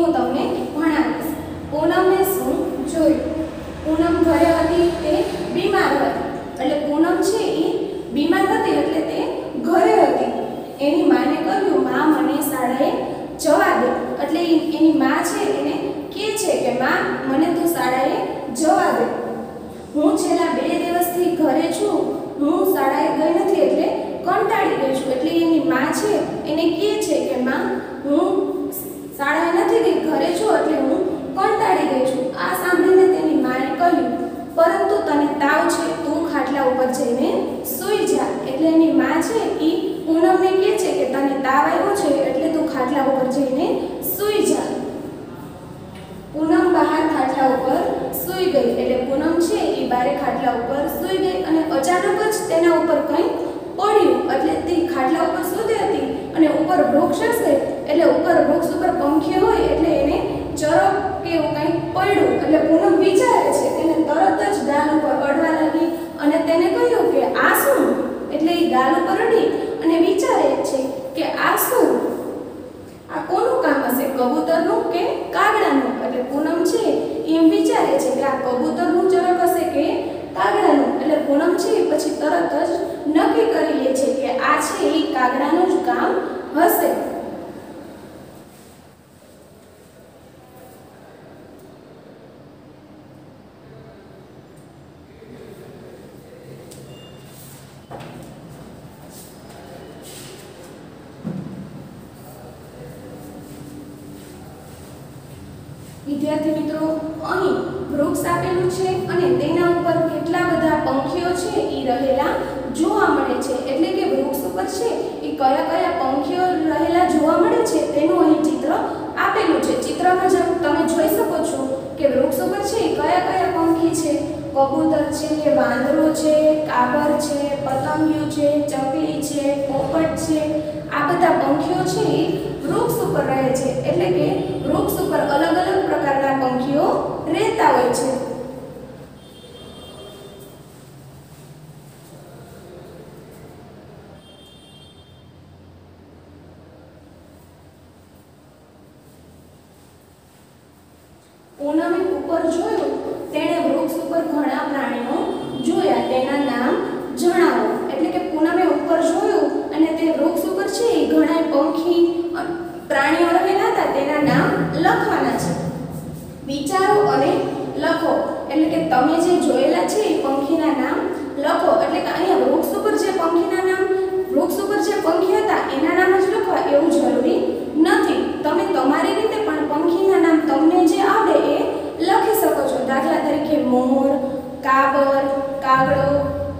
હું તમને ભણાવીશ. પૂનમે શું જોયું? પૂનમ ઘરે હતી તે બીમાર હતી. એટલે પૂનમ છે એ બીમાર હતી એટલે તે ઘરે હતી. એની માને કહ્યું, માં મને શાળાએ જવા દે. એટલે એની માં છે એને કહે છે કે માં મને તું શાળાએ જવા દે. હું છેલ્લા 2 દિવસથી ઘરે છું, હું શાળાએ ગઈ નથી એટલે કંટાળી ગઈ છું. એટલે એની માં છે એને કહે છે કે માં હું શાળાએ નથી ગઈ, ઘરે છું એટલે હું કંટાળી ગઈ છું. આ સાંભળીને તેની માએ કહ્યું, પરંતુ તને તાવ છે, તું ખાટલા ઉપર જઈને સૂઈ જા. એટલે એની માં છે એ પૂનમને કહે છે કે તને તાવ આવ્યો છે એટલે તું ખાટલા ઉપર જઈને સૂઈ જા. પૂનમ બહાર ખાટલા ઉપર સૂઈ ગઈ. એટલે પૂનમ છે એ બારે ખાટલા ઉપર સૂઈ ગઈ અને અચાનક જ તેના ઉપર કંઈ પડ્યું. એટલે તે ખાટલા ઉપર સૂતી હતી અને ઉપર વૃક્ષ હશે એટલે ઉપર વૃક્ષ ઉપર પંખી હોય એટલે એને ચરક કે એવું કંઈક પડ્યું. એટલે પૂનમ વિચારે છે, તેને તરત જ ગાલ ઉપર અડવા લાગી અને તેને કહ્યું કે આ શું? એટલે એ ગાલ ઉપર અડી અને વિચારે છે કે આ શું? આ કોનું કામ હશે? કબૂતરનું કે કાગડાનું? એટલે પૂનમ છે એમ વિચારે છે કે આ કબૂતરનું ચરક હશે કે કાગડાનું? એટલે પૂનમ છે પછી તરત જ નક્કી કરી લે છે કે આ છે એ કાગડાનું જ કામ હશે. વિદ્યાર્થી મિત્રો, અહીં વૃક્ષ આપેલું છે અને તેના ઉપર કેટલા બધા પંખીઓ છે એ રહેલા જોવા મળે છે. એટલે કે વૃક્ષ ઉપર છે એ કયા કયા પંખીઓ રહેલા જોવા મળે છે તેનું અહીં ચિત્ર આપેલું છે. ચિત્રમાં તમે જોઈ શકો છો કે વૃક્ષ ઉપર છે એ કયા કયા પંખી છે. કબૂતર છે, વાંદરો છે, કાબર છે, પતંગિયું છે, ચકલી છે, પોપટ છે. આ બધા પંખીઓ છે એ વૃક્ષ ઉપર રહે છે. એટલે કે વૃક્ષ ઉપર અલગ અલગ પ્રકારના પંખીઓ રહેતા હોય છે. પૂનમે ઉપર જોયું, તેણે વૃક્ષ ઉપર ઘણા પ્રાણીઓ જોયા, તેના નામ જણાવો. એટલે કે પૂનમે ઉપર જોયું અને તે વૃક્ષ ઉપર છે એ ઘણા પંખી પ્રાણીઓ રહેલા હતા, તેના નામ લખવાના છે. વિચારો અને લખો. એટલે કે તમે જે જોયેલા છે એ પંખીના નામ લખો. એટલે કે અહીંયા વૃક્ષ ઉપર જે પંખીના નામ, વૃક્ષ ઉપર જે પંખી હતા એના નામ જ લખવા એવું જરૂરી નથી. તમે તમારી રીતે પણ પંખીના નામ તમને જે આવડે એ લખી શકો છો. દાખલા તરીકે મોર, કાબર, કાગડો,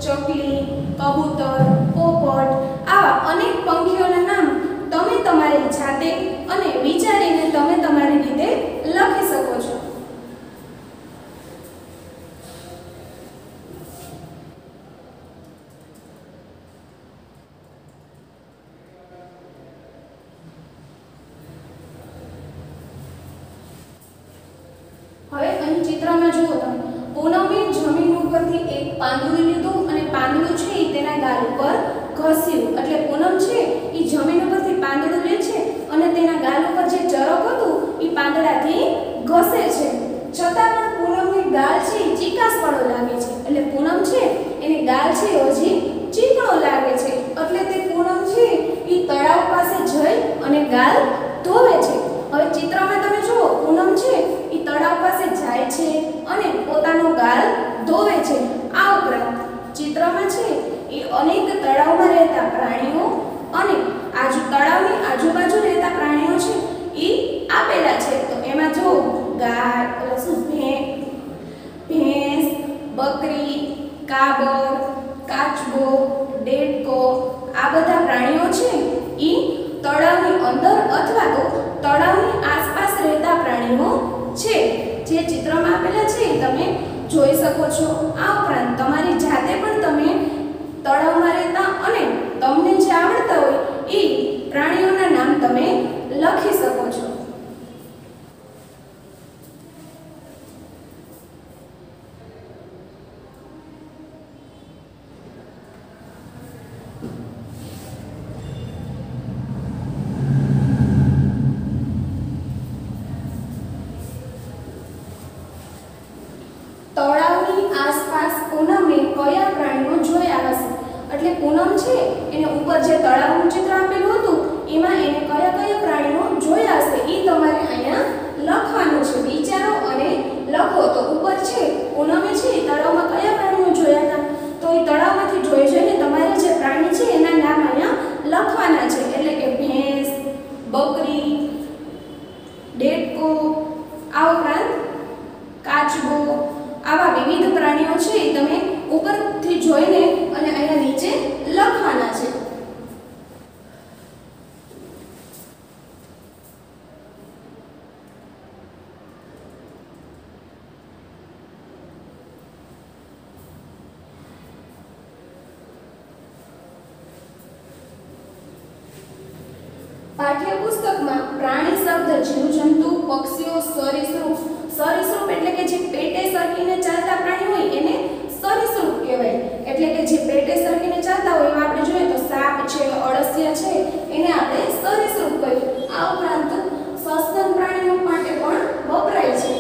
ચકલી, કબૂતર, પોપટ, આવા અનેક પંખીઓના નામ તમે તમારી જાતે અને વિચારીને તમે તમારી રીતે લખી શકો છો. હવે અહીં ચિત્રમાં જુઓ તમે, પૂનમે જમીન ઉપરથી એક પાંદડું લીધું અને પાંદડું છે એ તેના ગાલ ઉપર ઘસ્યું. એટલે પૂનમ છે એ જમીન ઉપરથી પાંદડું લે છે અને તેના ગાલ ઉપર જે ચરક હતું એ પાંદડાથી ઘસે છે. છતાં પણ પૂનમની ગાલ છે એ ચીકાશવાળો લાગે છે. એટલે પૂનમ છે એની ગાલ છે હજી ચીકણો લાગે છે. એટલે તે પૂનમ છે એ તળાવ પાસે જઈ અને ગાલ ધોવે છે. હવે ચિત્રમાં તમે જુઓ, પૂનમ છે એ તળાવ પાસે જાય છે અને પોતાનો ગાલ ધોવે છે. આ ઉપરાંત ચિત્રમાં છે એ અનેક તળાવમાં રહેતા પ્રાણીઓ અને તળાવની આજુબાજુ રહેતા પ્રાણીઓ છે એ આપેલા છે. તો એમાં જો ગાય, ભેંસ, બકરી, કાબર, કાચબો, દેડકો, આ બધા પ્રાણીઓ છે એ તળાવની અંદર અથવા તો તળાવની આસપાસ રહેતા પ્રાણીઓ છે. જે ચિત્રમાં આપેલા છે તમે જોઈ શકો છો. આ ઉપરાંત તમારી જાતે પણ તમે તળાવમાં રહેતા અને તમને જે આવડતા હોય એ પ્રાણીઓના નામ તમે લખી શકો છો. પાઠ્યપુસ્તકમાં પ્રાણી શબ્દ જીવજંતુ, પક્ષીઓ, સરીસૃપ, સરીસૃપ એટલે કે જે પેટે સરકીને ચાલતા પ્રાણી હોય એને સરીસૃપ કહેવાય. એટલે કે જે પેટે સરકીને ચાલતા હોય એમાં આપણે જોઈએ તો સાપ છે, અળસિયા છે, એને આપણે સરીસૃપ કહીએ. આ ઉપરાંત સસ્તન પ્રાણીઓ માટે પણ વપરાય છે.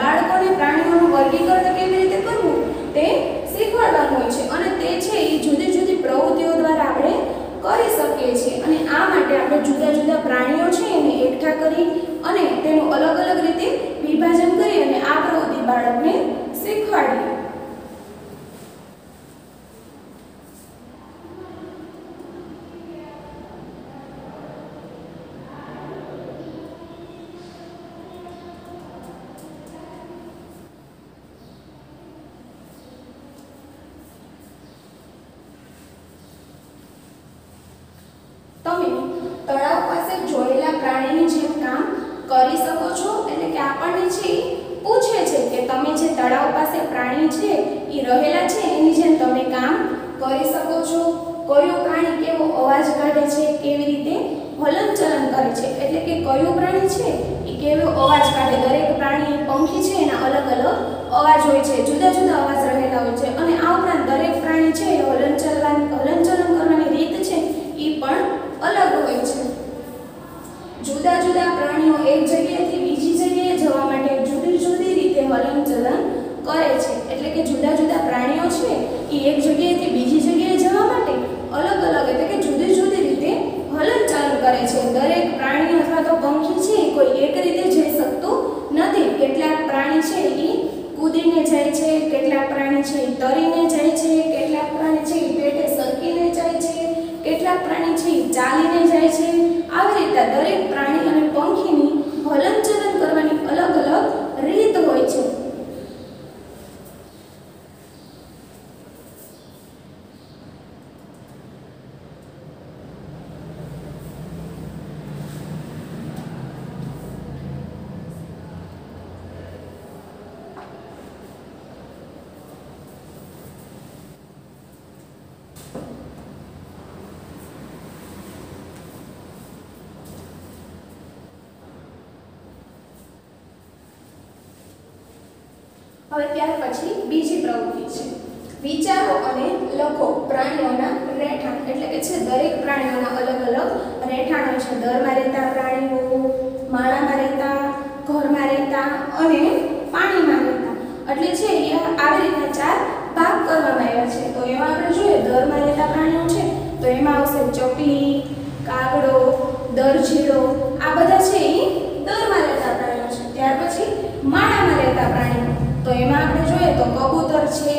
બાળકોને પ્રાણીઓનું વર્ગીકરણ કેવી રીતે કરવું તે શીખવાડવાનું હોય છે અને તે છે એ જુદી જુદી પ્રવૃત્તિઓ દ્વારા આપણે કરી શકીએ છીએ. અને આ માટે આપણે જુદા જુદા પ્રાણીઓ છે એને એકઠા કરી અને તેનું અલગ અલગ રીતે વિભાજન કરી અને આ પ્રવૃત્તિ બાળકને શીખવાડીએ. તમે તળાવ પાસે જોયેલા પ્રાણીની જેમ કામ કરી શકો છો. એટલે કે આપણને છે પૂછે છે કે તમે જે તળાવ પાસે પ્રાણી છે એ રહેલા છે એની જેમ તમે કામ કરી શકો છો. કયું પ્રાણી કેવો અવાજ કાઢે છે, કેવી રીતે હલનચલન કરે છે, એટલે કે કયું પ્રાણી છે એ કેવો અવાજ કાઢે. દરેક પ્રાણી પંખી છે એના અલગ અલગ અવાજ હોય છે, જુદા જુદા અવાજ રહેલા હોય છે. અને આ ઉપરાંત દરેક પ્રાણી છે એ હલનચલન કરવાની રીત છે એ પણ અલગ હોય છે. જુદા જુદા પ્રાણીઓ એક જગ્યાએથી બીજી જગ્યાએ જવા માટે જુદી જુદી રીતે હલનચલન કરે છે. એટલે કે જુદા જુદા પ્રાણીઓ છે એ એક જગ્યાએથી બીજી જગ્યાએ જવા માટે અલગ અલગ એટલે કે જુદી જુદી રીતે હલનચલન કરે છે. દરેક પ્રાણી અથવા તો પંખી છે કોઈ એક રીતે જઈ શકતું નથી. કેટલાક પ્રાણી છે એ કૂદીને જાય છે, કેટલાક પ્રાણી છે એ તરીને જાય છે, કેટલાક પ્રાણી છે એ પેટે સરકીને જાય છે, કેટલાક પ્રાણી છે ચાલીને જાય છે. આવી રીતે દરેક પ્રાણી અને પંખીની હલનચલન કરવાની અલગ અલગ રીત હોય છે. હવે ત્યાર પછી બીજી પ્રવૃત્તિ છે વિચારો અને લખો પ્રાણીઓના રહેઠાણ. એટલે કે છે દરેક પ્રાણીઓના અલગ અલગ રહેઠાણ હોય છે. દરમાં રહેતા પ્રાણીઓ, માળામાં રહેતા, ઘરમાં રહેતા અને પાણીમાં રહેતા. એટલે છે એ આવી રીતના ચાર ભાગ કરવામાં આવ્યા છે. તો એમાં આપણે જોઈએ દરમાં રહેતા પ્રાણીઓ છે તો એમાં આવશે ચકલી, કાગડો, દરજીડો. આ બધા છે એ દરમાં રહેતા પ્રાણીઓ છે. ત્યાર પછી માળામાં રહેતા પ્રાણીઓ તો એમાં આપણે જોઈએ તો કબૂતર છે,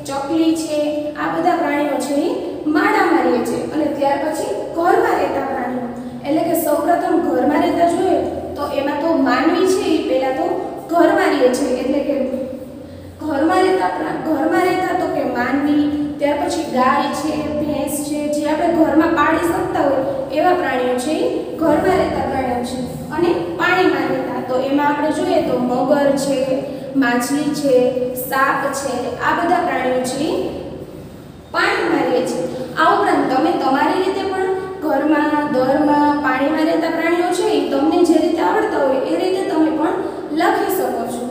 ચકલી છે, આ બધા પ્રાણીઓ છે એ માળામાં રહે છે. અને ત્યાર પછી ઘરમાં રહેતા પ્રાણીઓ એટલે કે સૌપ્રથમ ઘરમાં રહેતા જોઈએ તો એમાં તો માનવી છે એ પહેલા તો ઘરમાં રહે છે. એટલે કે ઘરમાં રહેતા તો કે માનવી, ત્યાર પછી ગાય છે, ભેંસ છે, જે આપણે ઘરમાં પાળી શકતા હોય એવા પ્રાણીઓ છે એ ઘરમાં રહેતા પ્રાણીઓ છે. અને પાણીમાં રહેતા તો એમાં આપણે જોઈએ તો મગર છે, માછલી છે, સાપ છે, આ બધા પ્રાણીઓ છે પાણીમાં રહે છે. આ ઉપરાંત તમે તમારી રીતે પણ ઘરમાં, દરમાં, પાણીમાં રહેતા પ્રાણીઓ છે એ તમને જે રીતે આવડતા હોય એ રીતે તમે પણ લખી શકો છો.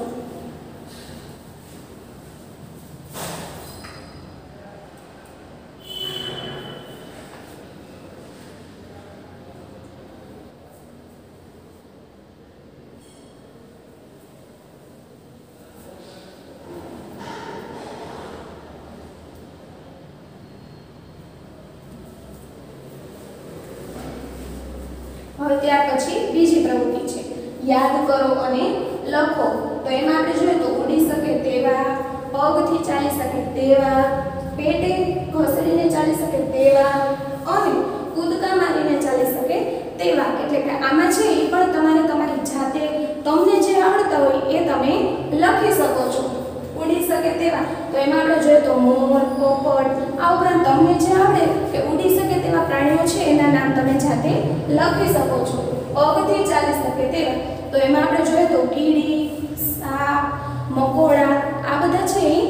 હવે ત્યાર પછી બીજી પ્રવૃત્તિ છે યાદ કરો અને લખો. તો એમાં આપણે જોઈએ તો ઉડી શકે તેવા, પગથી ચાલી શકે તેવા, પેટે ઘસડીને ચાલી શકે તેવા અને કૂદકા મારીને ચાલી શકે તેવા. એટલે કે આમાં છે એ પણ તમારે તમારી જાતે તમને જે આવડતા હોય એ તમે લખી શકો છો. ઉડી શકે તેવા તો એમાં આપણે જોઈએ તો મોર, પોપટ. આ ઉપરાંત તમને જે આવડે કે ઉડી શકે તેવા પ્રાણીઓ છે એના નામ તમે જાતે લખી શકો છો. પગથી ચાલી શકે તેવા તો એમાં આપણે જોઈએ તો કીડી, સાપ, મકોડા આ બધા છે એ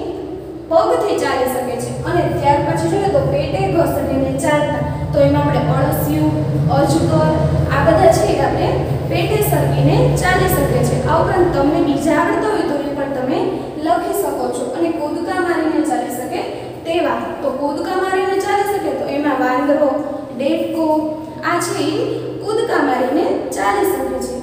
પગથી ચાલી શકે છે. અને ત્યાર પછી જોઈએ તો પેટે ઘસડીને ચાલતા તો એમાં આપણે અળસિયું, અજગર આ બધા છે એ આપણે પેટે સરકીને ચાલી શકે છે। આ ઉપરાંત તમને બીજા આવડતા હોય તો એ પણ તમે લખી શકો છો। અને કૂદકા મારીને ચાલી શકે તેવા, તો કૂદકા મારીને ચાલી શકે તો એમાં વાંદરો, દેડકો આ છે એ કૂદકા મારીને ચાલી શકે છે।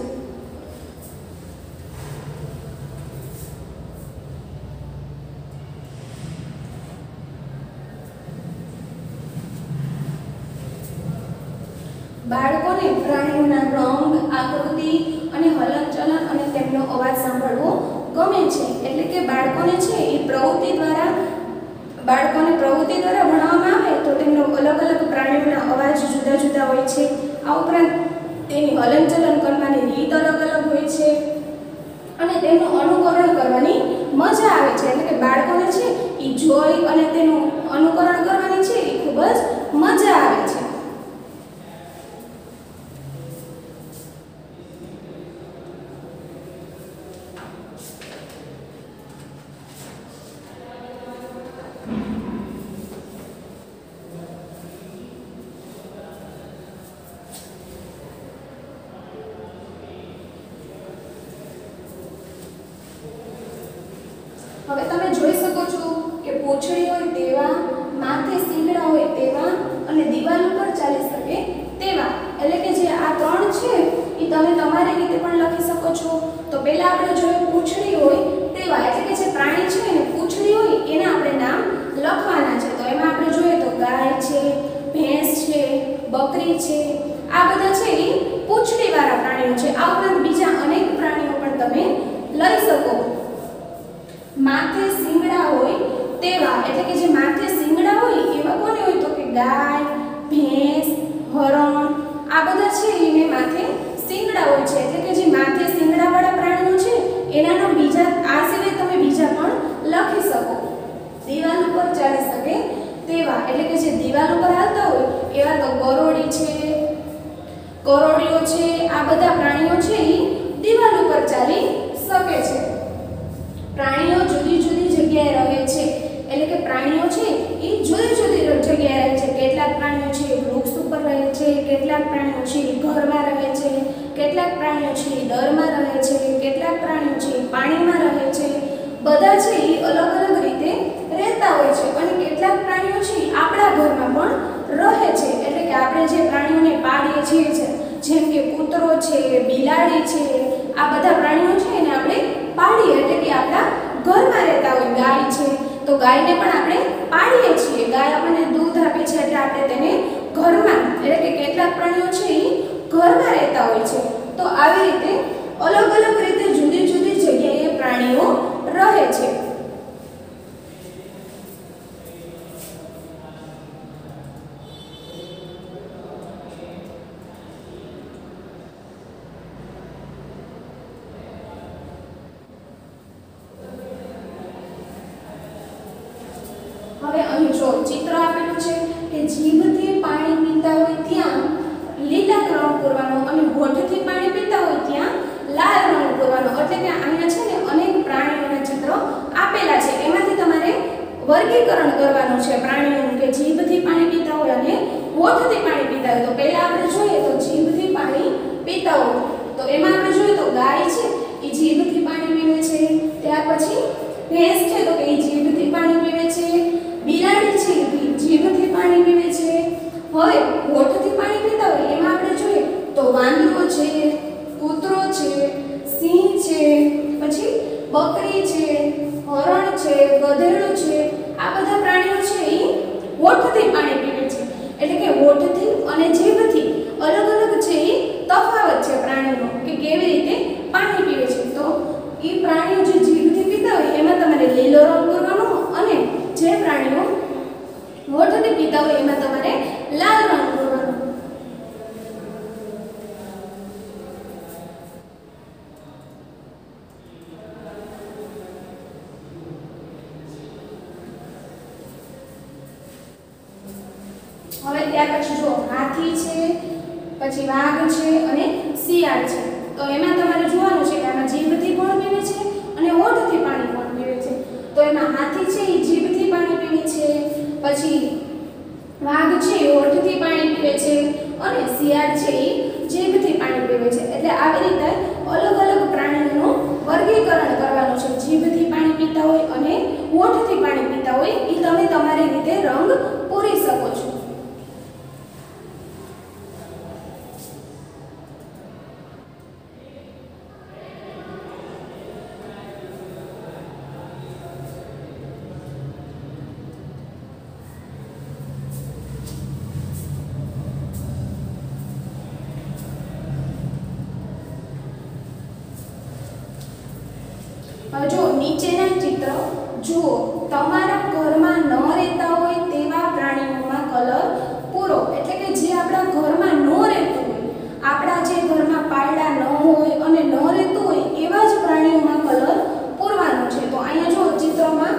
બાળકોને પ્રાણીઓના રંગ, આકૃતિ અને હલનચલન અને તેમનો અવાજ સાંભળવો ગમે છે। એટલે કે બાળકોને છે એ પ્રવૃત્તિ દ્વારા ભણાવવામાં આવે તો તેમનો અલગ અલગ પ્રાણીઓના અવાજ જુદા જુદા હોય છે। આ ઉપરાંત તેની હલનચલન કરવાની રીત અલગ અલગ હોય છે અને તેનું અનુકરણ કરવાની મજા આવે છે। એટલે કે બાળકોને છે એ જોઈ અને તેનું અનુકરણ કરવાની છે એ ખૂબ જ મજા આવે છે। હવે તમે જોઈ શકો છો કે પૂંછડી હોય તેવા, માથે શીંગડા હોય તેવા અને દિવાલ ઉપર ચાલી શકે તેવા, એટલે કે જે આ ત્રણ છે એ તમે તમારી રીતે પણ લખી શકો છો। તો પહેલા આપણે જોઈએ પૂંછડી હોય તેવા, એટલે કે જે પ્રાણી છે ને પૂંછડી હોય એના આપણે નામ લખવાના છે। તો એમાં આપણે જોઈએ તો ગાય છે, ભેંસ છે, બકરી છે, આ બધા છે એ પૂંછડીવાળા પ્રાણીઓ છે। આ ઉપરાંત બીજા અનેક પ્રાણીઓ પણ તમે લઈ શકો। માથે શીંગડા હોય તેવા, એટલે કે જે માથે શીંગડા હોય એવા કોને હોય તો કે ગાય, ભેંસ, હરણ આ બધા છે એને માથે શીંગડા હોય છે। એટલે કે જે માથે શીંગડાવાળા પ્રાણીઓ છે એના નામ બીજા આ સિવાય તમે બીજા પણ લખી શકો। દિવાલ ઉપર ચાલી શકે તેવા, એટલે કે જે દિવાલ ઉપર હાલતા હોય એવા તો ગરોળી છે, કરોળીઓ છે, આ બધા પ્રાણીઓ છે એ દિવાલ ઉપર ચાલી શકે છે। પ્રાણીઓ જુદી જુદી જગ્યાએ રહે છે, એટલે કે પ્રાણીઓ છે એ જુદી જુદી જગ્યાએ રહે છે। કેટલાક પ્રાણીઓ છે વૃક્ષ ઉપર રહે છે, કેટલાક પ્રાણીઓ છે ઘરમાં રહે છે, કેટલાક પ્રાણીઓ છે દરમાં રહે છે, કેટલાક પ્રાણીઓ છે પાણીમાં રહે છે। બધા છે એ અલગ અલગ રીતે રહેતા હોય છે અને કેટલાક પ્રાણીઓ છે આપણા ઘરમાં પણ રહે છે। એટલે કે આપણે જે પ્રાણીઓને પાળીએ છીએ જેમ કે કૂતરો છે, બિલાડી છે, આ બધા પ્રાણીઓ છે એને આપણે પાળીએ એટલે કે આપણા ઘરમાં રહેતા હોય। ગાય છે તો ગાયને પણ આપણે પાળીએ છીએ, ગાય આપણને દૂધ આપે છે એટલે આપણે તેને ઘરમાં, એટલે કે કેટલાક પ્રાણીઓ છે એ ઘરમાં રહેતા હોય છે। તો આવી રીતે અલગ અલગ રીતે જુદી જુદી જગ્યાએ પ્રાણીઓ રહે છે। હવે અહીં જો ચિત્ર આપેલું છે કે જીભથી પાણી પીતા હોય ત્યાં લીલા રંગ પૂરવાનો અને હોઠથી પાણી પીતા હોય ત્યાં લાલ રંગ પૂરવાનો। એટલે કે અહીંયા છે ને અનેક પ્રાણીઓના ચિત્ર આપેલા છે, એમાંથી તમારે વર્ગીકરણ કરવાનું છે પ્રાણીઓનું કે જીભથી પાણી પીતા હોય અને હોઠથી પાણી પીતા હોય। તો પહેલા આપણે જોઈએ તો જીભથી પાણી પીતા હોય તો એમાં આપણે જોઈએ તો ગાય છે એ જીભથી પાણી પીવે છે, ત્યાર પછી ભેંસ છે તો કે એ જીભથી પાણી પીવે છે, બિલાડી છે જીભથી પાણી પીવે છે। હવે હોઠથી પાણી પીતા હોય એમાં આપણે જોઈએ તો વાંદરો છે, કૂતરો છે, સિંહ છે, પછી બકરી છે, હરણ છે, ગધેડું છે, આ બધા પ્રાણીઓ છે એ હોઠથી પાણી પીવે છે। એટલે કે હોઠથી અને જીભથી અલગ અલગ છે એ તફાવત છે પ્રાણીનો કે કેવી રીતે પાણી પીવે છે। તો એ પ્રાણીઓ જે જીભથી પીતા હોય એમાં તમારે લીલો રંગ પૂરવાનો અને જે પ્રાણીઓ હોઠથી પીતા હોય એમાં તમારે લાલ રંગ પૂરવાનો। હવે ત્યાર પછી જો હાથી છે, પછી વાઘ છે અને શિયાળ છે। તો એમાં તમારે જોવાનું છે કે આમાં જીભથી પણ પીવે છે અને હોઠથી પાણી પણ પીવે છે। તો એમાં હાથી છે એ જીભથી પાણી પીવે છે, પછી વાઘ છે એ હોઠથી પાણી પીવે છે અને શિયાળ છે એ જીભથી મેળવે છે. એટલે આવી રીતે અલગ અલગ પ્રાણીઓનું વર્ગીકરણ કરવાનું છે. જીભથી પાણી પીતા હોય અને હોઠથી પાણી પીતા હોય એ તમે તમારી રીતે રંગ પૂરી શકો છો. જો નીચેના ચિત્ર જુઓ. તમારા ઘરમાં ન રહેતા હોય તેવા પ્રાણીઓમાં કલર પૂરો. એટલે કે જે આપણા ઘરમાં ન રહેતું હોય, આપણા જે ઘરમાં પાયડા ન હોય અને ન રહેતું હોય એવા જ પ્રાણીઓમાં કલર પૂરવાનો છે. તો અહીંયા જો ચિત્રમાં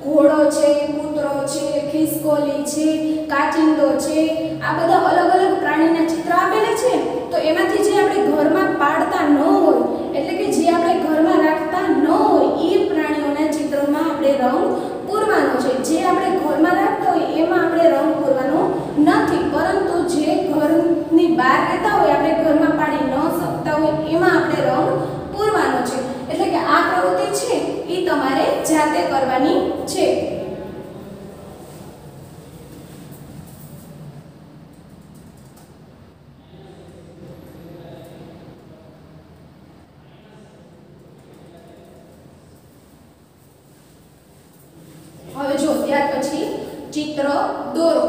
ઘોડો છે, કૂતરો છે, ખિસકોલી છે, કાચિંડો છે, આ બધા અલગ અલગ પ્રાણીના ચિત્ર આપેલા છે. તો એમાંથી જે આપણે ઘરમાં પાળતા ન હોય, એટલે કે જે આપણે ઘરમાં રાખતા ન હોય એ પ્રાણીઓના ચિત્રોમાં આપણે રંગ પૂરવાનો છે. જે આપણે ઘરમાં રાખતા હોય એમાં આપણે રંગ પૂરવાનો નથી, પરંતુ જે ઘરની બહાર રહેતા હોય, આપણે ઘરમાં પાડી ન શકતા હોય એમાં આપણે રંગ પૂરવાનો છે. એટલે કે આ પ્રવૃત્તિ છે એ તમારે જાતે કરવાની છે. હવે જો ત્યાર પછી ચિત્ર દોરો.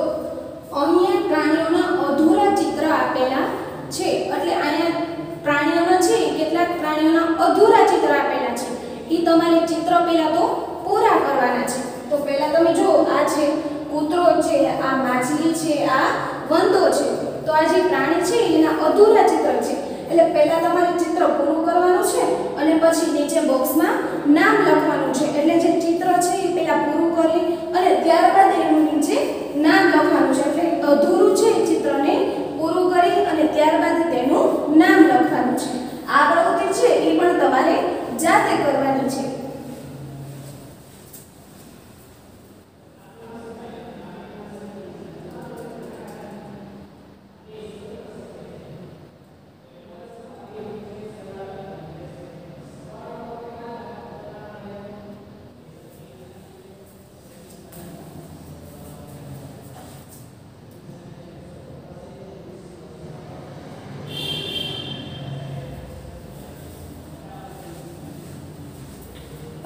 અહીંયા પ્રાણીઓના અધૂરા ચિત્ર આપેલા છે. એટલે અહીંયા પ્રાણીઓના છે, કેટલાક પ્રાણીઓના અધૂરા ચિત્ર આપેલા છે. એ તમારે ચિત્ર પહેલા તો પૂરા કરવાના છે. તો પહેલા તમે જો, આ છે કૂતરો છે, આ માછલી છે, આ વંદો છે. તો આ જે પ્રાણી છે એના અધૂરા ચિત્ર છે. એટલે પહેલા તમારે ચિત્ર પૂરું કરવાનું છે અને પછી નીચે બોક્સમાં નામ લખવાનું છે. એટલે જે ચિત્ર છે એ પહેલા પૂરું કરી અને ત્યારબાદ એનું નીચે નામ લખવાનું છે. એટલે અધૂરું છે ચિત્રને પૂરું કરી અને ત્યારબાદ તેનું નામ લખવાનું છે. આ પ્રવૃત્તિ છે એ પણ તમારે જાતે કરવાની છે.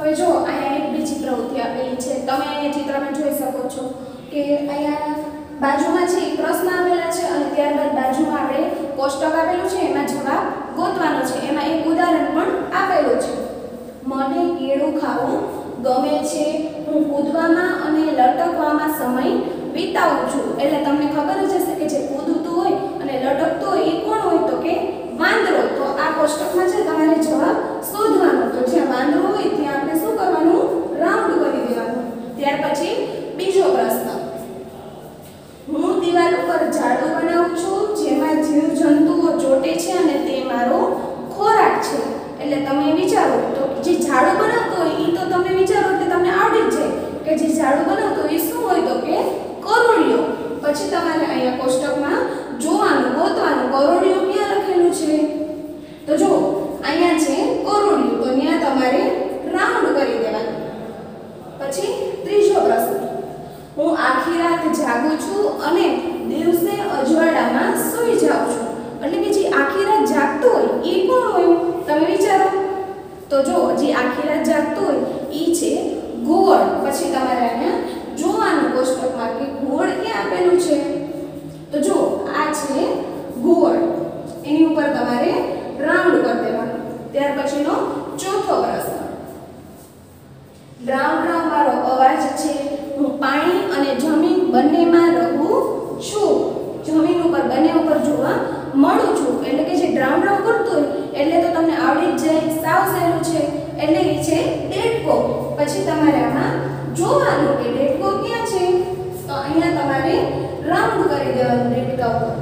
હવે જો અહીંયા એક બીજી પ્રવૃત્તિ આપેલી છે. તમે અહીંયા ચિત્રમાં જોઈ શકો છો કે અહીંયા બાજુમાં છે પ્રશ્ન આપેલા છે અને ત્યારબાદ બાજુમાં આપણે કોષ્ટક આપેલું છે, એમાં જવાબ ગોતવાનો છે. એમાં એક ઉદાહરણ પણ આપેલું છે. મને કેળું ખાવું ગમે છે, હું કૂદવામાં અને લટકવામાં સમય વિતાવું છું. એટલે તમને ખબર જ હશે કે જે કૂદતું હોય અને લટકતું હોય એ કોણ હોય? તો કે વાંદરો. તો આ કોષ્ટકમાં છે તમારે જવાબ શોધવાનો. તો જ્યાં વાંદરો હોય ત્યાં આપણે શું કરવાનું? રાઉન્ડ કરી દેવાનું. ત્યાર પછી બીજો પ્રશ્ન. હું દિવાલ ઉપર ઝાડુ બનાવું છું જેમાં જીવજંતુઓ ચોટે છે અને તે મારો ખોરાક છે. એટલે તમે વિચારો, તો જે ઝાડુ બનાવતો હોય એ તો તમે વિચારો એટલે તમને આવડી જ જાય કે જે ઝાડુ બનાવતો હોય એ શું હોય? તો કે કરોળિયો. પછી તમારે અહીંયા કોષ્ટકમાં જોવાનું, ગોતવાનું કરોળિયો ક્યાં લખેલું છે. તો જો અહીંયા છે કરોળિયું, તો ત્યાં તમારે રાઉન્ડ કરી દેવાનું. પછી ત્રીજો પ્રશ્ન. હું આખી રાત જાગું છું અને દિવસે અજવાળામાં સૂઈ જાઉં છું. એટલે કે જે આખી રાત જાગતો હોય એ કોણ હોય? તમે વિચારો. તો જો જે આખી રાત જાગતો હોય એ છે ઘુવડ. પછી તમારે અહીંયા જોવાનું કોષ્ટકમાં કે ઘુવડ ક્યાં આપેલું છે. તો જો આ છે ઘુવડ, એની ઉપર તમારે રાઉન્ડ કરી દેવાનું. ત્યાર પછીનો ચોથો પ્રશ્ન. ડ્રાઉં ડ્રાઉં મારો અવાજ છે, હું પાણી અને જમીન બંનેમાં રહું છું. જમીન ઉપર બંને ઉપર જોવા મળું છું. એટલે કે જે ડ્રાઉં ડ્રાઉં કરતું હોય એટલે તો તમને આવડી જ જાય, સાવ સહેલું છે. એટલે એ છે દેડકો. પછી તમારે આમાં જોવાનું કે દેડકો ક્યાં છે. તો અહીંયા તમારે રાઉન્ડ કરી દેવાનું દેડકા ઉપર.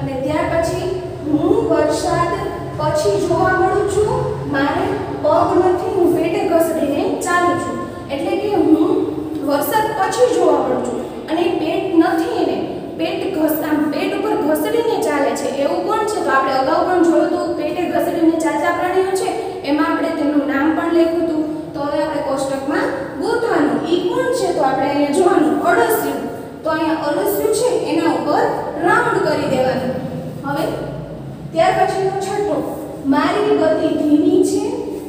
અને ત્યાર પછી હું વરસાદ પછી જોવા મળું છું, મારે પગ નથી, હું પેટે ઘસડીને ચાલું છું. એટલે કે હું વરસાદ પછી જોવા મળું છું અને પેટ નથી, એને પેટ ઉપર ઘસડીને ચાલે છે. એવું કોણ છે? તો આપણે અગાઉ અહીંયા અળસિયું છે એના ઉપર રાઉન્ડ કરી દેવાનું. હવે ત્યાર પછીનો છઠ્ઠો, મારી ગતિ ધીમી છે,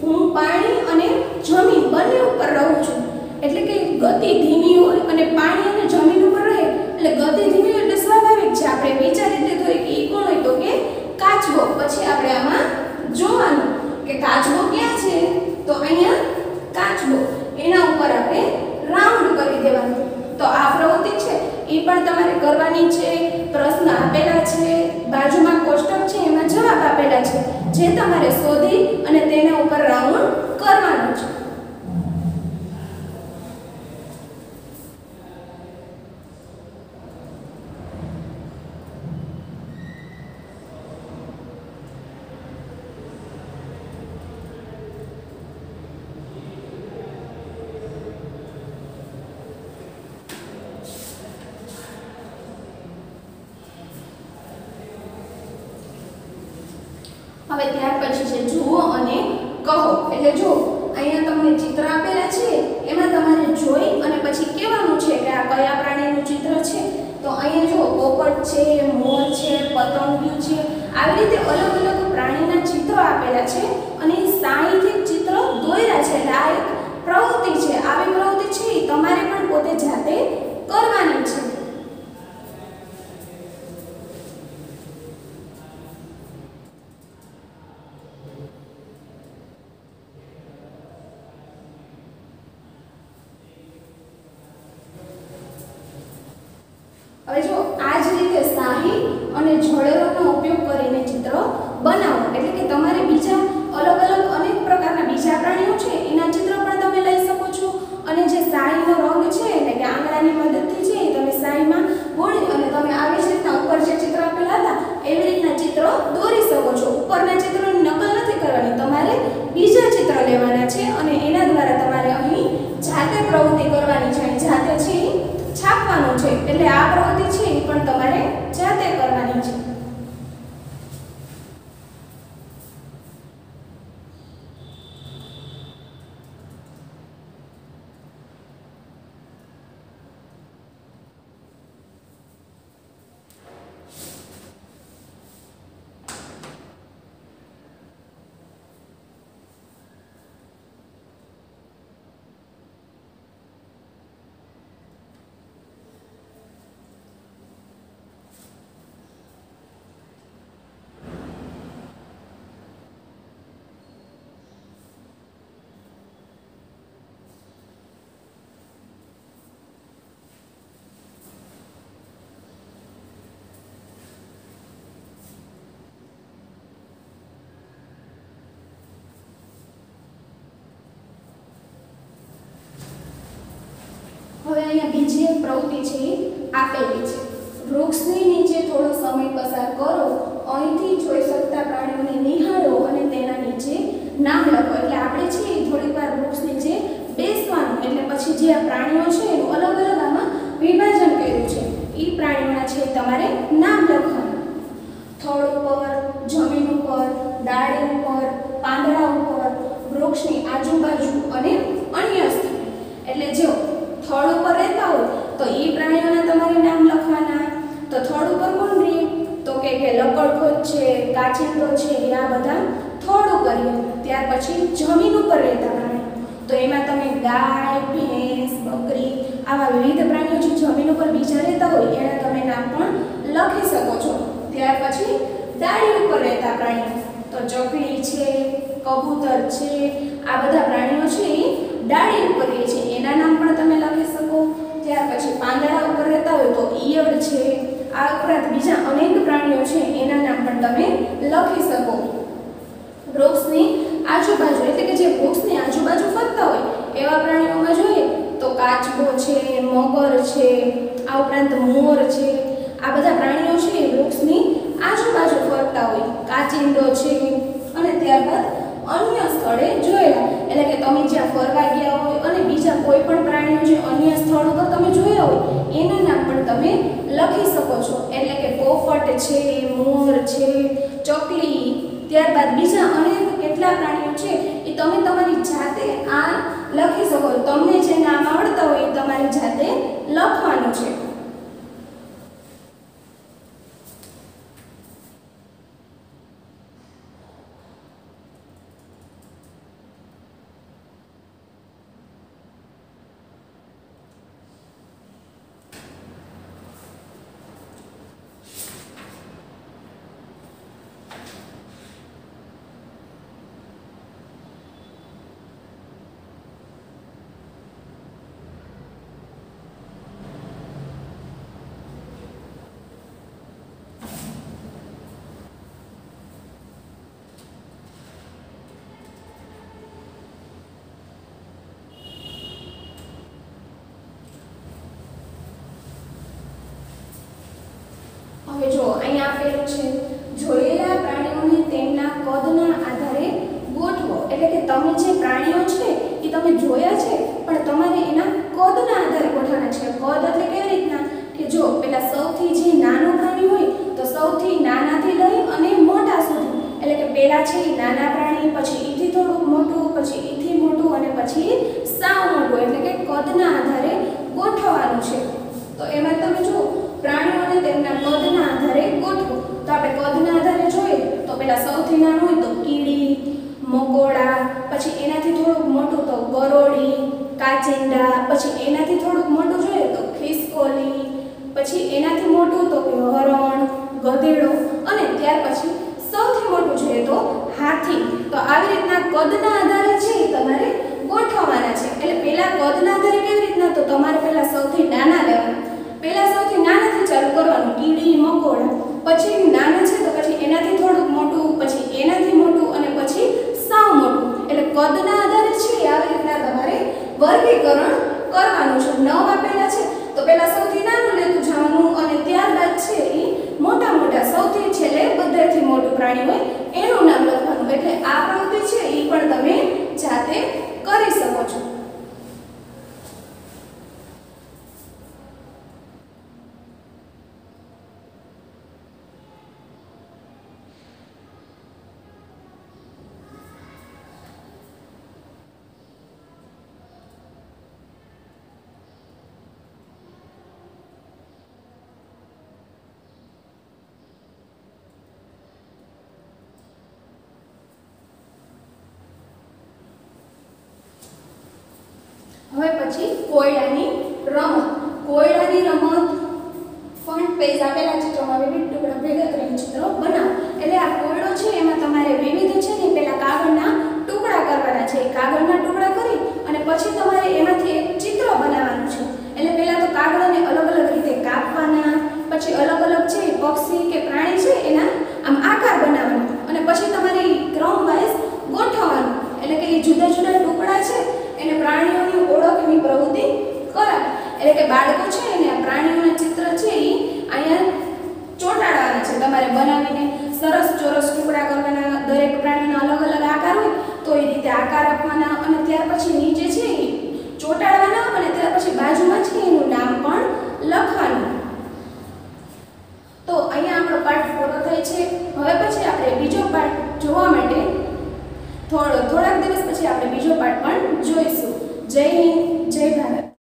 હું પાણી અને જમીન બંને ઉપર રહું છું. એટલે કે ગતિ ધીમી હોય અને પાણી અને જમીન ઉપર રહે એટલે ગતિ ધીમી એટલે સ્વાભાવિક છે. આપણે વિચારી લીધું હોય કે એ કોણ હોય તો કે કાચબો. પછી આપણે આમાં જોવાનું કે કાચબો ક્યાં છે તો અહીંયા કાચબો, એના ઉપર આપણે રાઉન્ડ કરી દેવાનું. તો આ પ્રવૃત્તિ છે એ પણ તમારે કરવાની છે. પ્રશ્ન આપેલા છે, બાજુમાં કોષ્ટક છે એમાં જવાબ આપેલા છે જે તમારે શોધી અને તેના ઉપર રાઉન્ડ કરવાનું છે. હવે ત્યાર પછી છે જુઓ અને કહો. એટલે જો અહીંયા તમને ચિત્ર આપેલા છે એમાં તમારે જોઈ અને પછી કહેવાનું છે કે આ કયા પ્રાણીનું ચિત્ર છે. તો અહીંયા જો પોપટ છે, મોર છે, પતંગિયું છે, આવી રીતે અલગ અલગ પ્રાણીના ચિત્રો આપેલા છે અને સાહીથી ચિત્ર દોર્યા છે. એટલે આ એક પ્રવૃત્તિ છે. આવી પ્રવૃત્તિ છે એ તમારે પણ પોતે જાતે કરવાની છે. હવે જો આ જ રીતે શાહી અને જળરોનો ઉપયોગ કરીને ચિત્ર બનાવો. એટલે કે તમારે બીજા અલગ અલગ અનેક પ્રકારના બીજા પ્રાણીઓ છે એના ચિત્ર પણ તમે લઈ શકો છો. અને જે શાહીનો રંગ છે એટલે કે આંગળાની મદદથી છે તમે શાહીમાં બોળી અને તમે આવી જ રીતના ઉપર જે ચિત્ર આપેલા હતા એવી રીતના ચિત્રો દોરી શકો છો. ઉપરના ચિત્રોની નકલ નથી કરવાની, તમારે બીજા ચિત્ર લેવાના છે અને એના દ્વારા તમારે અહીં જાતે પ્રવૃત્તિ કરવાની છે. જાતે છે છાપવાનું છે. એટલે આ પ્રવૃત્તિ છે એ પણ તમારે જાતે કરવાની છે. હવે અહીંયા બીજી એક પ્રવૃત્તિ છે આપેલી છે. વૃક્ષની નીચે થોડો સમય પસાર કરો, અહીંથી જોઈ શકતા પ્રાણીઓને નિહાળો અને તેના નીચે નામ લખો. એટલે આપણે છે એ થોડીક વાર વૃક્ષ નીચે બેસવાનું. એટલે પછી જે આ પ્રાણીઓ છે એનું અલગ અલગ આમાં વિભાજન કર્યું છે. એ પ્રાણીઓના છે તમારે નામ લખવાનું. થડ ઉપર, જમીન ઉપર, ડાળી ઉપર, પાંદડા ઉપર, વૃક્ષની આજુબાજુ અને અન્ય સ્થળે. એટલે જો થડ ઉપર રહેતા હોય તો એ પ્રાણીઓના તમારે નામ લખવાના. તો થડ ઉપર કોણ રહે તો કે લકડખોદ છે, કાચિંડો છે, આ બધા થડ ઉપર રહે. ત્યાર પછી જમીન ઉપર રહેતા પ્રાણીઓ તો એમાં તમે ગાય, ભેંસ, બકરી આવા વિવિધ પ્રાણીઓ જે જમીન ઉપર બીજા રહેતા હોય એના તમે નામ પણ લખી શકો છો. ત્યાર પછી ડાળી ઉપર રહેતા પ્રાણીઓ તો ચકલી છે, કબૂતર છે, આ બધા પ્રાણીઓ છે એ ડાળી ઉપર રહે છે એના નામ પણ તમે લખી શકો. ત્યાર પછી પાંદડા ઉપર રહેતા હોય તો ઈયળ છે. આ ઉપરાંત બીજા અનેક પ્રાણીઓ છે એના નામ પણ તમે લખી શકો. વૃક્ષની આજુબાજુ એટલે કે જે વૃક્ષની આજુબાજુ ફરતા હોય એવા પ્રાણીઓમાં જોઈએ તો કાચબો છે, મગર છે, આ ઉપરાંત મોર છે. આ બધા પ્રાણીઓ છે એ વૃક્ષની આજુબાજુ ફરતા હોય. કાચિંડો છે અને ત્યારબાદ અન્ય સ્થળે જોયેલા એટલે કે તમે જ્યાં ફરવા ગયા હોય અને બીજા કોઈ પણ પ્રાણીઓ જે અન્ય સ્થળ ઉપર તમે જોયા હોય એના નામ પણ તમે લખી શકો છો. એટલે કે પોપટ છે, મોર છે, ચકલી, ત્યારબાદ બીજા અનેક કેટલા પ્રાણીઓ છે એ તમે તમારી જાતે આ લખી શકો. તમને જે નામ આવડતા હોય એ તમારી જાતે લખવાનું છે. અહીંયા આપેલું છે જોયેલા પ્રાણીઓને તેમના કદના આધારે ગોઠવો, એટલે કે તમે જે પ્રાણીઓ છે એ તમે જોયા છે પણ તમારે એના કદના આધારે ગોઠવવાના છે. કદ એટલે કેવી રીતના કે જો પેલા સૌથી જે નાનું પ્રાણી હોય તો સૌથી નાનાથી લઈ અને મોટા સુધી, એટલે કે પેલા છે એ નાના પ્રાણી, પછી ઈથી થોડુંક મોટું, પછી ઈથી મોટું અને પછી સાવ મોટું, એટલે કે કદના આધારે ગોઠવવાનું છે. તો એમાં તમે જુઓ પ્રાણીઓને તેમના કદના આધારે ગોઠવો. તો આપણે કદના આધારે જોઈએ તો પેલા સૌથી નાનું હોય તો કીડી, મકોડા, પછી એનાથી થોડુંક મોટું તો ગરોળી, કાચિંડા, પછી એનાથી થોડુંક મોટું જોઈએ તો ખિસકોલી, પછી એનાથી મોટું તો હરણ, ગધેડો અને ત્યાર પછી સૌથી મોટું જોઈએ તો હાથી. તો આવી રીતના કદના આધારે છે તમારે ગોઠવવાના છે. એટલે પહેલા કદના આધારે કેવી રીતના તો તમારે પહેલા સૌથી નાના લેવાના, પહેલા સૌથી નાનાથી ચાલુ કરવાનું, કીડી, મકોડા, પછી નાના છે તો પછી એનાથી થોડુંક મોટું, પછી એનાથી મોટું અને પછી સાવ મોટું. એટલે કદના આધારે છે આવી રીતના તમારે વર્ગીકરણ કરવાનું છે. 9 આપેલા છે તો પહેલા સૌથી નાનું લેતું જવાનું અને ત્યારબાદ છે એ મોટા મોટા સૌથી છેલ્લે બધાથી મોટું પ્રાણી હોય એનું નામ લખવાનું. એટલે આ પ્રવૃત્તિ છે એ પણ તમે જાતે કરી શકો છો. હવે પછી કોયડાની રમત. કોયડાની રમત ફ્રન્ટ પેજ આપેલા ચિત્રોમાં વિવિધ ટુકડા ભેગા કરીને ચિત્રો બનાવો. એટલે આ કોયડો છે એમાં તમારે વિવિધ છે ને પેલા કાગળના ટુકડા કરવાના છે. કાગળના ટુકડા કરી અને પછી તમારે એમાંથી એક ચિત્ર બનાવવાનું છે. એટલે પહેલા તો કાગળને અલગ અલગ રીતે કાપવાના, પછી અલગ અલગ છે પક્ષી કે પ્રાણી છે એના આમ આકાર બનાવવાનો અને પછી તમારે ક્રમ વાઇઝ ગોઠવવાનું. એટલે કે એ જુદા જુદા ટુકડા છે એને પ્રાણીઓની ઓળખની પ્રવૃત્તિ કરાવે. એટલે કે બાળકો છે એને આ પ્રાણીઓના ચિત્ર છે એ અહીંયા ચોંટાડવાના છે. તમારે બનાવીને સરસ ચોરસ ટુકડા કરવાના, દરેક પ્રાણીના અલગ અલગ આકાર હોય તો એ રીતે આકાર આપવાના અને ત્યાર પછી નીચે છે એ ચોંટાડવાના અને ત્યાર પછી બાજુમાં છે એનું નામ પણ લખવાનું. તો અહીંયા આપણો પાઠ પૂરો થાય છે. હવે પછી આપણે બીજો પાઠ જોવા માટે થોડાક દિવસ પછી આપણે બીજો પાઠ પણ જોઈશું. જય હિન્દ, જય ભારત.